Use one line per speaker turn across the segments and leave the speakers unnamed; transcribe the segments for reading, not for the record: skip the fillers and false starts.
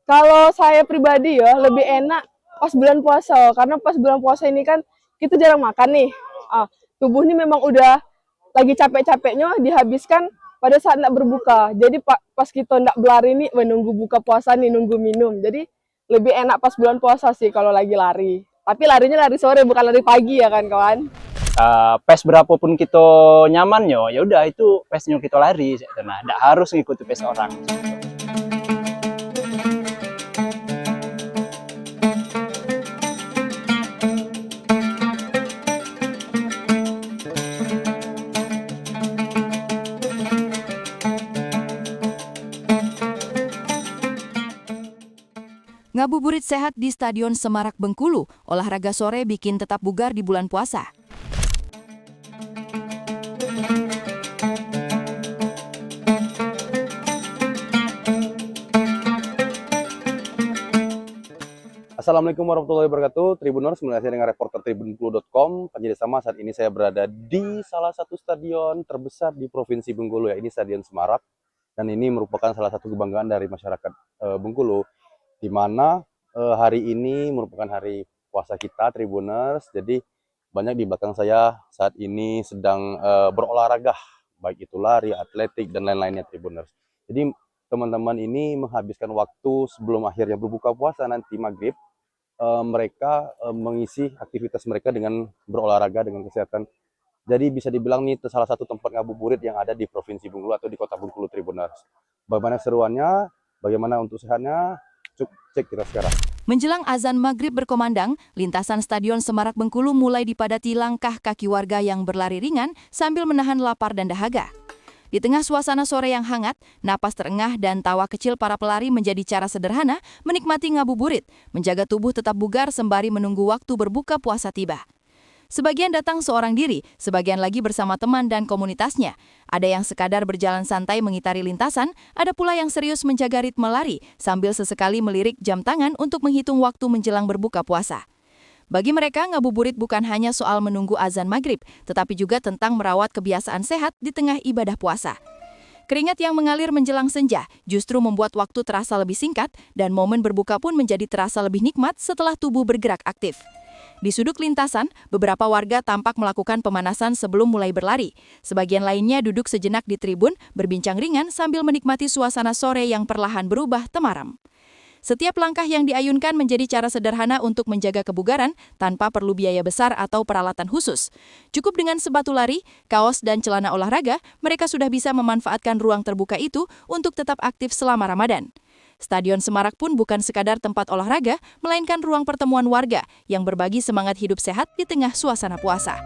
Kalau saya pribadi ya lebih enak pas bulan puasa karena pas bulan puasa ini kan kita jarang makan nih. Tubuh ini memang udah lagi capek-capeknya dihabiskan pada saat nak berbuka. Jadi pas kita nak berlari nih menunggu buka puasa nih nunggu minum. Jadi lebih enak pas bulan puasa sih kalau lagi lari. Tapi larinya lari sore bukan lari pagi ya kan kawan.
Pace berapapun kita nyamannya, ya udah itu pace-nya kita lari. Nah, tidak harus ngikuti pace orang.
Ngabuburit sehat di Stadion Semarak Bengkulu, olahraga sore bikin tetap bugar di bulan puasa.
Assalamualaikum warahmatullahi wabarakatuh. Tribuners, mulai saya dengan reporter tribunbengkulu.com. Penjadi sama saat ini saya berada di salah satu stadion terbesar di Provinsi Bengkulu, ya ini Stadion Semarak. Dan ini merupakan salah satu kebanggaan dari masyarakat Bengkulu, di mana hari ini merupakan hari puasa kita Tribuners. Jadi banyak di belakang saya saat ini sedang berolahraga, baik itu lari, atletik, dan lain-lainnya Tribuners. Jadi teman-teman ini menghabiskan waktu sebelum akhirnya berbuka puasa nanti maghrib, mereka mengisi aktivitas mereka dengan berolahraga dengan kesehatan. Jadi bisa dibilang nih salah satu tempat ngabuburit yang ada di Provinsi Bengkulu atau di Kota Bengkulu Tribuners. Bagaimana seruannya, bagaimana untuk sehatnya, cek kita sekarang.
Menjelang azan maghrib berkomandang, lintasan Stadion Semarak Bengkulu mulai dipadati langkah kaki warga yang berlari ringan sambil menahan lapar dan dahaga. Di tengah suasana sore yang hangat, napas terengah dan tawa kecil para pelari menjadi cara sederhana menikmati ngabuburit, menjaga tubuh tetap bugar sembari menunggu waktu berbuka puasa tiba. Sebagian datang seorang diri, sebagian lagi bersama teman dan komunitasnya. Ada yang sekadar berjalan santai mengitari lintasan, ada pula yang serius menjaga ritme lari sambil sesekali melirik jam tangan untuk menghitung waktu menjelang berbuka puasa. Bagi mereka, ngabuburit bukan hanya soal menunggu azan maghrib, tetapi juga tentang merawat kebiasaan sehat di tengah ibadah puasa. Keringat yang mengalir menjelang senja justru membuat waktu terasa lebih singkat dan momen berbuka pun menjadi terasa lebih nikmat setelah tubuh bergerak aktif. Di sudut lintasan, beberapa warga tampak melakukan pemanasan sebelum mulai berlari. Sebagian lainnya duduk sejenak di tribun, berbincang ringan sambil menikmati suasana sore yang perlahan berubah temaram. Setiap langkah yang diayunkan menjadi cara sederhana untuk menjaga kebugaran tanpa perlu biaya besar atau peralatan khusus. Cukup dengan sepatu lari, kaos, dan celana olahraga, mereka sudah bisa memanfaatkan ruang terbuka itu untuk tetap aktif selama Ramadan. Stadion Semarak pun bukan sekadar tempat olahraga, melainkan ruang pertemuan warga yang berbagi semangat hidup sehat di tengah suasana puasa.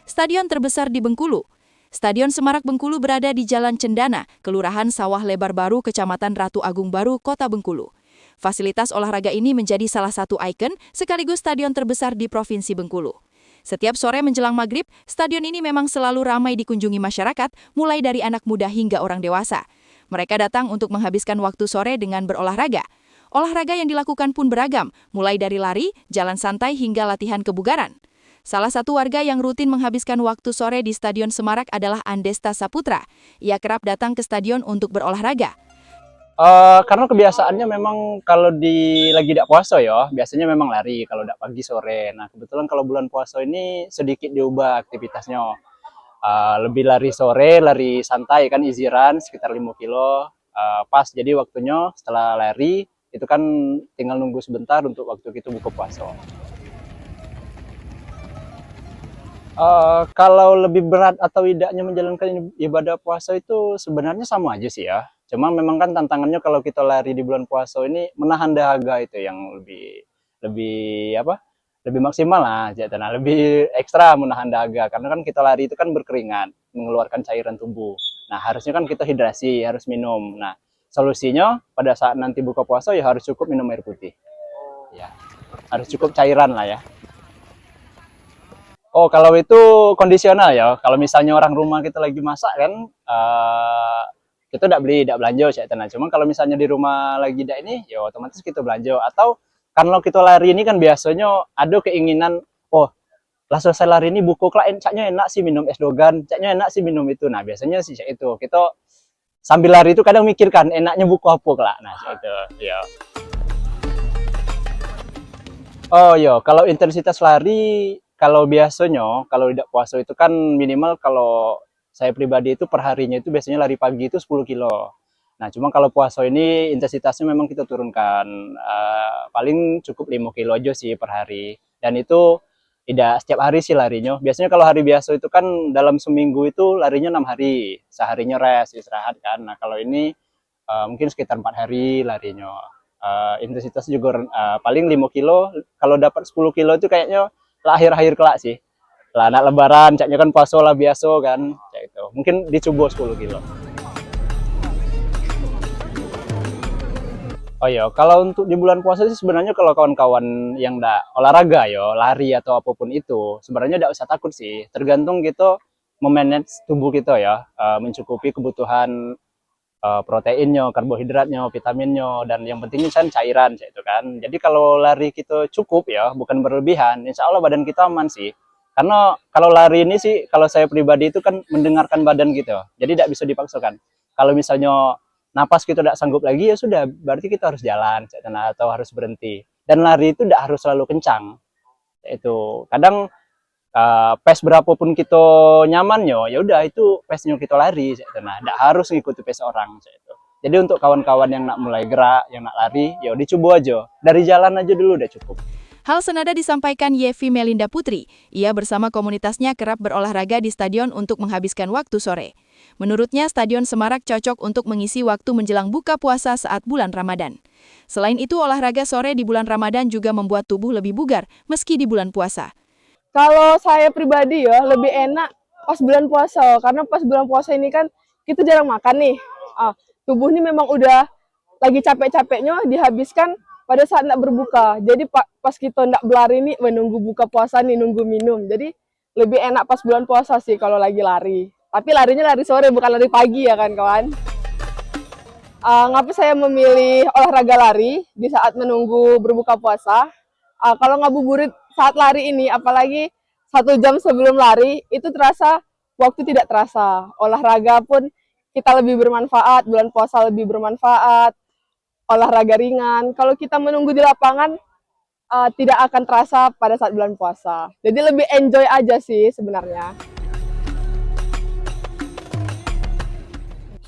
Stadion terbesar di Bengkulu. Stadion Semarak Bengkulu berada di Jalan Cendana, Kelurahan Sawah Lebar Baru, Kecamatan Ratu Agung Baru, Kota Bengkulu. Fasilitas olahraga ini menjadi salah satu ikon sekaligus stadion terbesar di Provinsi Bengkulu. Setiap sore menjelang maghrib, stadion ini memang selalu ramai dikunjungi masyarakat, mulai dari anak muda hingga orang dewasa. Mereka datang untuk menghabiskan waktu sore dengan berolahraga. Olahraga yang dilakukan pun beragam, mulai dari lari, jalan santai hingga latihan kebugaran. Salah satu warga yang rutin menghabiskan waktu sore di Stadion Semarak adalah Andesta Saputra. Ia kerap datang ke stadion untuk berolahraga.
Karena kebiasaannya memang kalau lagi tidak puasa ya, biasanya memang lari kalau tidak pagi sore. Nah kebetulan kalau bulan puasa ini sedikit diubah aktivitasnya. Lebih lari sore, lari santai kan easy run sekitar 5 kilo. Pas jadi waktunya setelah lari itu kan tinggal nunggu sebentar untuk waktu kita buka puasa. Kalau lebih berat atau tidaknya menjalankan ibadah puasa itu sebenarnya sama aja sih ya. Cuma memang kan tantangannya kalau kita lari di bulan puasa ini menahan dahaga itu yang lebih apa? Lebih maksimal lah, nah, lebih ekstra menahan dahaga karena kan kita lari itu kan berkeringat, mengeluarkan cairan tubuh. Nah, harusnya kan kita hidrasi, harus minum. Nah, solusinya pada saat nanti buka puasa ya harus cukup minum air putih. Ya. Harus cukup cairan lah ya. Oh, kalau itu kondisional ya. Kalau misalnya orang rumah kita lagi masak kan, kita tidak beli, tidak belanja sih. Nah, cuma kalau misalnya di rumah lagi tidak ini, ya otomatis kita belanja. Atau kalau kita lari ini kan biasanya ada keinginan, oh lah selesai lari ini buku kelak caknya enak sih minum es dogan, caknya enak sih minum itu. Nah biasanya sih cak itu kita sambil lari itu kadang mikirkan enaknya buku apa kelak. Nah cak itu ya. Oh iya, kalau intensitas lari, kalau biasanya, kalau tidak puasa itu kan minimal kalau saya pribadi itu perharinya itu biasanya lari pagi itu 10 kilo. Nah, cuma kalau puasa ini intensitasnya memang kita turunkan, paling cukup 5 kilo aja sih per hari. Dan itu tidak setiap hari sih larinya. Biasanya kalau hari biasa itu kan dalam seminggu itu larinya 6 hari, seharinya rest, istirahat kan. Nah, kalau ini mungkin sekitar 4 hari larinya. Intensitas juga paling 5 kilo, kalau dapat 10 kilo itu kayaknya lah akhir-akhir kelak sih. Lah anak lebaran, caknya kan puasa lah biasa kan, kayak itu. Mungkin dicoba 10 kilo. Oh iya, kalau untuk di bulan puasa sih sebenarnya kalau kawan-kawan yang ndak olahraga ya, lari atau apapun itu, sebenarnya ndak usah takut sih. Tergantung kita memanage tubuh kita ya, mencukupi kebutuhan proteinnya, karbohidratnya, vitaminnya, dan yang pentingnya kan cairan, itu kan. Jadi kalau lari kita cukup ya, bukan berlebihan, insya Allah badan kita aman sih. Karena kalau lari ini sih, kalau saya pribadi itu kan mendengarkan badan gitu, jadi tidak bisa dipaksakan. Kalau misalnya napas kita tidak sanggup lagi, ya sudah, berarti kita harus jalan, atau harus berhenti. Dan lari itu tidak harus selalu kencang. Itu kadang pace berapapun kita nyamannya, ya udah itu pace-nya kita lari. Nah, tidak harus ngikuti pace orang. Jadi untuk kawan-kawan yang nak mulai gerak, yang nak lari, ya dicoba aja. Dari jalan aja dulu udah cukup.
Hal senada disampaikan Yevi Melinda Putri. Ia bersama komunitasnya kerap berolahraga di stadion untuk menghabiskan waktu sore. Menurutnya, Stadion Semarak cocok untuk mengisi waktu menjelang buka puasa saat bulan Ramadan. Selain itu, olahraga sore di bulan Ramadan juga membuat tubuh lebih bugar meski di bulan puasa.
Kalau saya pribadi ya lebih enak pas bulan puasa, karena pas bulan puasa ini kan kita jarang makan nih. Tubuh ini memang udah lagi capek-capeknya dihabiskan pada saat nak berbuka. Jadi pas kita nak berlari nih menunggu buka puasa nih, nunggu minum. Jadi lebih enak pas bulan puasa sih kalau lagi lari. Tapi larinya lari sore bukan lari pagi ya kan kawan. Ngapa saya memilih olahraga lari di saat menunggu berbuka puasa? Kalau ngabuburit saat lari ini, apalagi 1 jam sebelum lari, itu terasa waktu tidak terasa. Olahraga pun kita lebih bermanfaat, bulan puasa lebih bermanfaat, olahraga ringan. Kalau kita menunggu di lapangan, tidak akan terasa pada saat bulan puasa. Jadi lebih enjoy aja sih sebenarnya.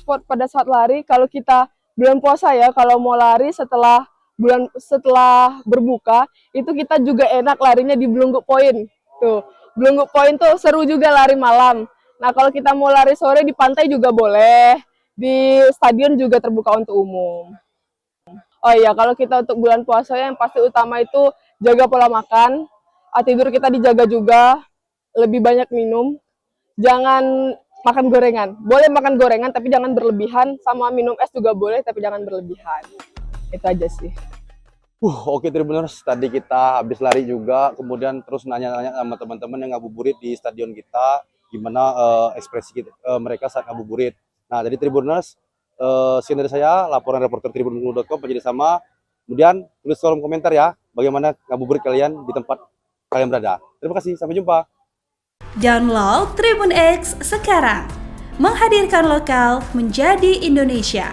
Sport pada saat lari, kalau kita bulan puasa ya, kalau mau lari setelah berbuka, itu kita juga enak larinya di Blungguk Point. Tuh, Blungguk Point tuh seru juga lari malam. Nah, kalau kita mau lari sore di pantai juga boleh. Di stadion juga terbuka untuk umum. Oh iya, kalau kita untuk bulan puasa yang pasti utama itu jaga pola makan. Tidur kita dijaga juga, lebih banyak minum. Jangan makan gorengan. Boleh makan gorengan tapi jangan berlebihan, sama minum es juga boleh tapi jangan berlebihan. Itu aja sih.
Oke Tribuners, tadi kita habis lari juga, kemudian terus nanya-nanya sama teman-teman yang ngabuburit di stadion kita, gimana ekspresi mereka saat ngabuburit. Nah, jadi Tribuners, sekian dari saya, laporan reporter tribunbengkulu.com, penjadi sama. Kemudian tulis kolom komentar ya, bagaimana ngabuburit kalian di tempat kalian berada. Terima kasih, sampai jumpa.
Download Tribun X sekarang, menghadirkan lokal menjadi Indonesia.